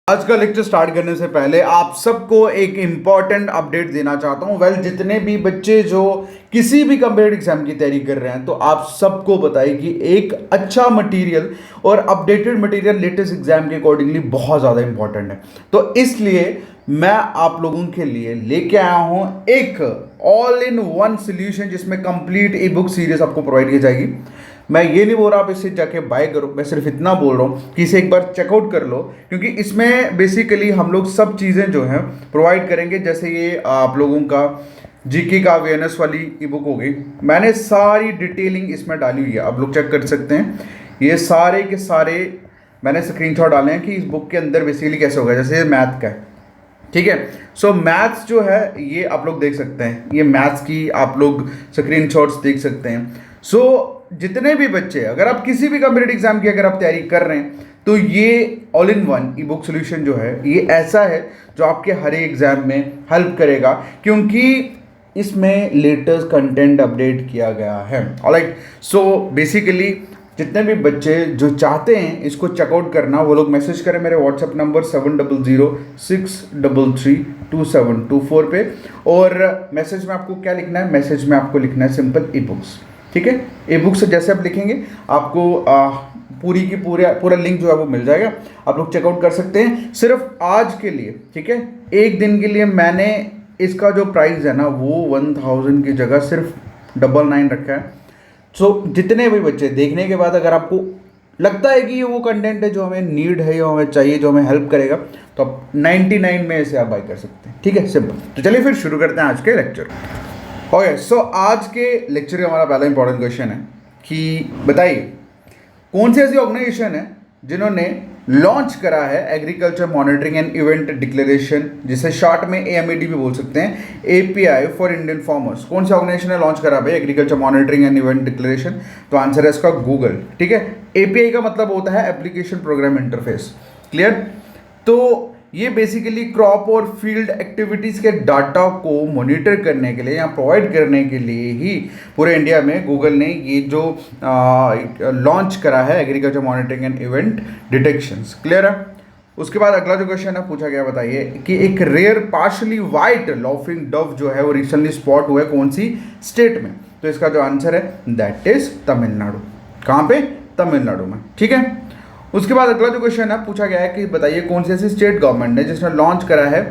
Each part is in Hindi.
आज का लेक्चर स्टार्ट करने से पहले आप सबको एक इम्पॉर्टेंट अपडेट देना चाहता हूं। जितने भी बच्चे जो किसी भी कंपेटिटिव एग्जाम की तैयारी कर रहे हैं, तो आप सबको बताइए कि एक अच्छा मटेरियल और अपडेटेड मटेरियल लेटेस्ट एग्जाम के अकॉर्डिंगली बहुत ज़्यादा इंपॉर्टेंट है। तो इसलिए मैं आप लोगों के लिए लेके आया हूं एक ऑल इन वन सोल्यूशन, जिसमें कंप्लीट ई बुक सीरीज आपको प्रोवाइड की जाएगी। मैं ये नहीं बोल रहा आप इसे जाके बाय करो, मैं सिर्फ इतना बोल रहा हूँ कि इसे एक बार चेकआउट कर लो, क्योंकि इसमें बेसिकली हम लोग सब चीज़ें जो हैं प्रोवाइड करेंगे। जैसे ये आप लोगों का जीके का अवेयरनेस वाली ई बुक हो गई, मैंने सारी डिटेलिंग इसमें डाली हुई है, आप लोग चेक कर सकते हैं। ये सारे के सारे मैंने स्क्रीनशॉट डाले हैं कि इस बुक के अंदर बेसिकली कैसे होगा। जैसे मैथ का है, ठीक है। सो मैथ्स जो है ये आप लोग देख सकते हैं, ये मैथ्स की आप लोग स्क्रीनशॉट्स देख सकते हैं। सो जितने भी बच्चे, अगर आप किसी भी कॉम्पिटिटिव एग्जाम की अगर आप तैयारी कर रहे हैं, तो ये all in one E book solution जो है ये ऐसा है जो आपके हर एक एग्जाम में हेल्प करेगा, क्योंकि इसमें लेटेस्ट कंटेंट अपडेट किया गया है। ऑलराइट, सो बेसिकली जितने भी बच्चे जो चाहते हैं इसको चेकआउट करना, वो लोग मैसेज करें मेरे व्हाट्सएप नंबर 7006332724 पे। और मैसेज में आपको क्या लिखना है, मैसेज में आपको लिखना है सिंपल ई बुक्स, ठीक है। ई बुक्स जैसे आप लिखेंगे आपको पूरी की पूरा लिंक जो है वो मिल जाएगा, आप लोग चेकआउट कर सकते हैं सिर्फ आज के लिए, ठीक है। एक दिन के लिए मैंने इसका जो प्राइस है ना वो 1000 की जगह सिर्फ 99 रखा है। सो जितने भी बच्चे देखने के बाद अगर आपको लगता है कि ये वो कंटेंट है जो हमें नीड है, जो हमें चाहिए, जो हमें हेल्प करेगा, तो आप 99 में इसे आप बाय कर सकते हैं, ठीक है, सिंपल। तो चलिए फिर शुरू करते हैं आज के लेक्चर। ओके, सो आज के लेक्चर का हमारा पहला इंपॉर्टेंट क्वेश्चन है कि बताइए कौन सी ऐसी ऑर्गेनाइजेशन है जिन्होंने लॉन्च करा है agriculture monitoring and event declaration, जिसे शॉर्ट में AMED भी बोल सकते हैं, API फॉर इंडियन फार्मर्स। कौन सी ऑर्गेनाइजेशन ने लॉन्च करा भाई agriculture monitoring and event declaration? तो आंसर है इसका गूगल, ठीक है। API का मतलब होता है एप्लीकेशन प्रोग्राम इंटरफेस, क्लियर। तो ये बेसिकली क्रॉप और फील्ड एक्टिविटीज़ के डाटा को मॉनिटर करने के लिए या प्रोवाइड करने के लिए ही पूरे इंडिया में गूगल ने ये जो लॉन्च करा है agriculture monitoring and event detections, clear है। उसके बाद अगला जो क्वेश्चन है पूछा गया, बताइए कि एक rare partially white laughing dove जो है वो रिसेंटली स्पॉट हुआ है कौन सी स्टेट में? तो इसका जो आंसर है दैट इज तमिलनाडु। कहाँ पे? तमिलनाडु में, ठीक है। उसके बाद अगला जो क्वेश्चन है पूछा गया है कि बताइए कौन सी ऐसी स्टेट गवर्नमेंट ने जिसने लॉन्च करा है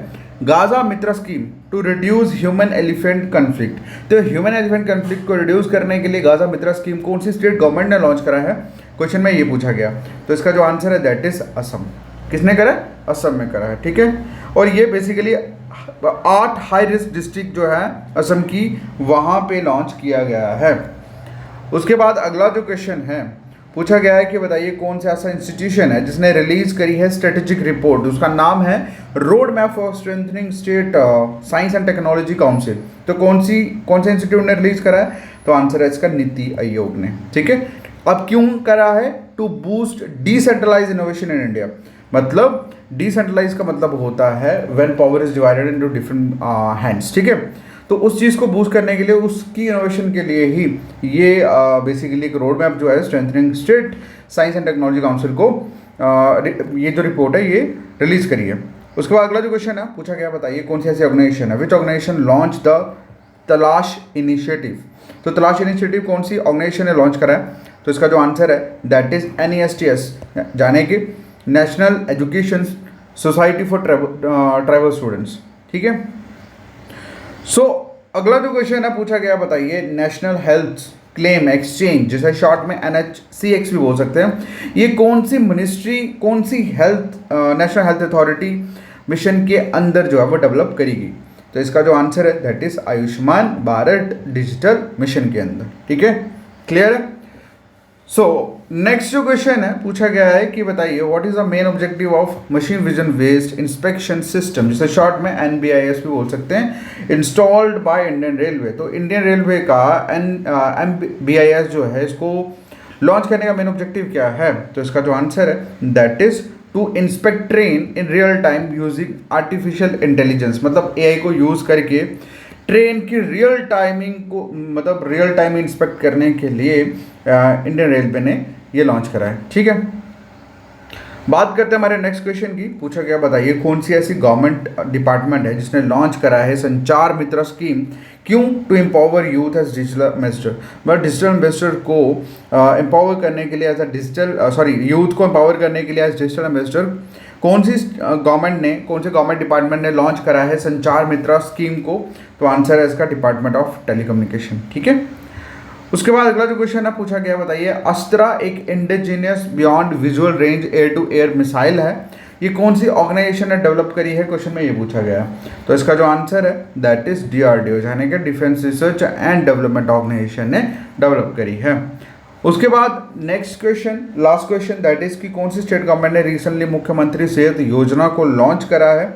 Gaja Mitra scheme to reduce human elephant conflict. तो ह्यूमन एलिफेंट कन्फ्लिक्ट को रिड्यूस करने के लिए गाजा मित्र स्कीम कौन सी स्टेट गवर्नमेंट ने लॉन्च करा है, क्वेश्चन में ये पूछा गया। तो इसका जो आंसर है दैट इज असम। किसने करा है? असम में करा है, ठीक है। और ये बेसिकली 8 हाई रिस्क डिस्ट्रिक्ट जो है असम की, वहाँ पे लॉन्च किया गया है। उसके बाद अगला जो क्वेश्चन है पूछा गया है कि बताइए कौन सा ऐसा इंस्टीट्यूशन है जिसने रिलीज करी है स्ट्रेटेजिक रिपोर्ट, उसका नाम है road map for strengthening state science and technology council. तो कौन सा इंस्टीट्यूट ने रिलीज करा है? तो आंसर है इसका नीति आयोग ने, ठीक है। अब क्यों करा है? To boost decentralise innovation in India. मतलब डिसेंट्रलाइज का मतलब होता है when power is divided into different hands, ठीक है। तो उस चीज़ को बूस्ट करने के लिए, उसकी इनोवेशन के लिए ही ये बेसिकली एक रोड मैप जो है strengthening state science and technology council को ये जो रिपोर्ट है ये रिलीज करी है। उसके बाद अगला जो क्वेश्चन है पूछा गया, बताइए कौन सी ऐसी ऑर्गेनाइजेशन है विच ऑर्गेनाइजेशन लॉन्च द तलाश इनिशिएटिव। तो तलाश इनिशिएटिव कौन सी ऑर्गेनाइजेशन ने लॉन्च करा है? तो इसका जो आंसर है दैट इज NESTS, जाने कि national education society for tribal students, ठीक है। सो अगला जो क्वेश्चन है पूछा गया, बताइए नेशनल हेल्थ क्लेम एक्सचेंज, जिसे शॉर्ट में NHCX भी बोल सकते हैं, ये कौन सी मिनिस्ट्री, कौन सी health national health authority mission के अंदर जो है वो डेवलप करेगी? तो इसका जो आंसर है that is Ayushman Bharat digital mission के अंदर, ठीक है, क्लियर है। सो नेक्स्ट जो क्वेश्चन है पूछा गया है कि बताइए what is the main objective of machine vision based inspection system, जिसे शॉर्ट में NBIS भी बोल सकते हैं, इंस्टॉल्ड बाय इंडियन रेलवे। तो इंडियन रेलवे का NBIS जो है इसको लॉन्च करने का मेन ऑब्जेक्टिव क्या है? तो इसका जो आंसर है that is to inspect train in real time using artificial intelligence. मतलब AI को यूज़ करके ट्रेन की रियल टाइमिंग को, मतलब रियल टाइम इंस्पेक्ट करने के लिए इंडियन रेलवे ने ये लॉन्च करा है, ठीक है। बात करते हैं हमारे नेक्स्ट क्वेश्चन की। पूछा गया बताइए कौन सी ऐसी गवर्नमेंट डिपार्टमेंट है जिसने लॉन्च करा है संचार मित्र स्कीम, क्यों? To empower youth as digital ambassador. मतलब डिजिटल एम्बेसडर को एम्पावर करने के लिए एज यूथ को एम्पावर करने के लिए एज डिजिटल एम्बेसडर कौन सी गवर्नमेंट डिपार्टमेंट ने लॉन्च करा है संचार मित्र स्कीम को? तो आंसर है इसका डिपार्टमेंट ऑफ टेलीकम्युनिकेशन। ठीक है। उसके बाद अगला जो क्वेश्चन है पूछा गया बताइए अस्त्रा एक indigenous beyond visual range air to air missile है, ये कौन सी ऑर्गेनाइजेशन ने डेवलप करी है? क्वेश्चन में ये पूछा गया है। तो इसका जो आंसर है दैट इज DRDO, यानी कि defence research and development organisation ने डेवलप करी है। उसके बाद next question, last question, that is कि कौन सी स्टेट गवर्नमेंट ने रिसेंटली मुख्यमंत्री सेहत योजना को लॉन्च करा है?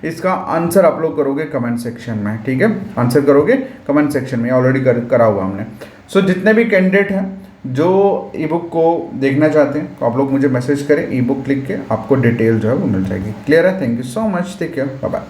इसका आंसर आप लोग करोगे कमेंट सेक्शन में। ठीक है, आंसर करोगे कमेंट सेक्शन में, ऑलरेडी करा हुआ हमने। सो जितने भी कैंडिडेट हैं जो ई बुक को देखना चाहते हैं तो आप लोग मुझे मैसेज करें, ई बुक लिख के आपको डिटेल जो है वो मिल जाएगी। क्लियर है? Thank you so much, take care, bye bye.